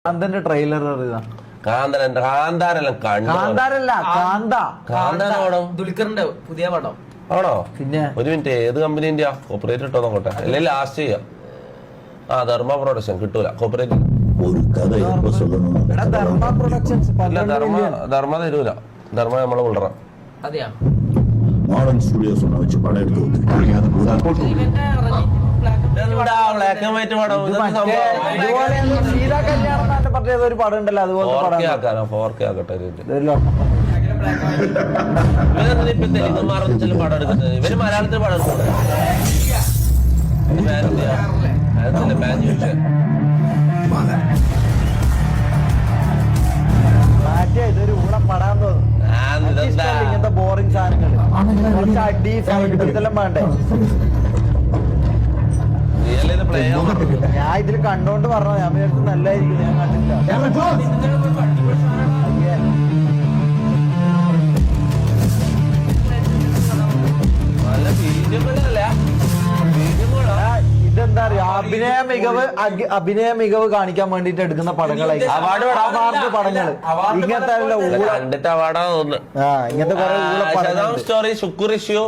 കാന്തന്റെ trailer കാന്താരെല്ലാം ദുൽഖറിന്റെ പുതിയ പടം ആണോ? പിന്നെ ഒരു മിനിറ്റ്, ഏത് കമ്പനീന്റെ കോപ്പറേറ്റ് ഇട്ടോ നോക്കട്ടെ, അല്ലെങ്കിൽ ലാസ്റ്റ് ചെയ്യാം. ധർമ്മ പ്രൊഡക്ഷൻ കിട്ടൂല കോപ്പറേറ്റ്. ഒരു കഥ ധർമ്മ തരൂല. ധർമ്മ നമ്മളെ കൊണ്ടുവരാം. അതെയാ மாடர்ன் ஸ்டுடியோஸ் ஒன்று வச்சு படம் எடுத்து ബ്ലാക്ക് ആൻഡ് വൈറ്റ് പടം ഒരു പടം ഉണ്ടല്ലോ, അതുപോലെ 4K ആക്കട്ടെ. ഇവരിപ്പോ തെലുങ്കുമാരൊന്നും ചില പടം എടുക്കുന്നത്, ഇവര് മലയാളത്തിൽ പടം എടുക്കുന്നത്. ഇതൊരു ഊളം പടാൻ തോന്നുന്നു. ഇങ്ങനത്തെ ബോറിംഗ് സാധനങ്ങൾ കുറച്ച് അടി ഇതെല്ലാം വേണ്ടേ? ഞാൻ ഇതിൽ കണ്ടോണ്ട് പറഞ്ഞ, ഞാൻ വിചാരിച്ചു നല്ലതായിരിക്കും, ഞാൻ കണ്ടില്ല. ഇതെന്താ അറിയാ, അഭിനയ മികവ് കാണിക്കാൻ വേണ്ടിട്ട് എടുക്കുന്ന പടങ്ങളായിരിക്കും അവാർഡ് പടങ്ങള്. ഇങ്ങനത്തെ കണ്ടിട്ട് അവാർഡാ തോന്നുന്നു. ഇങ്ങനത്തെ കുറെ സ്റ്റോറി ശുക്ർ ഇഷ്യൂ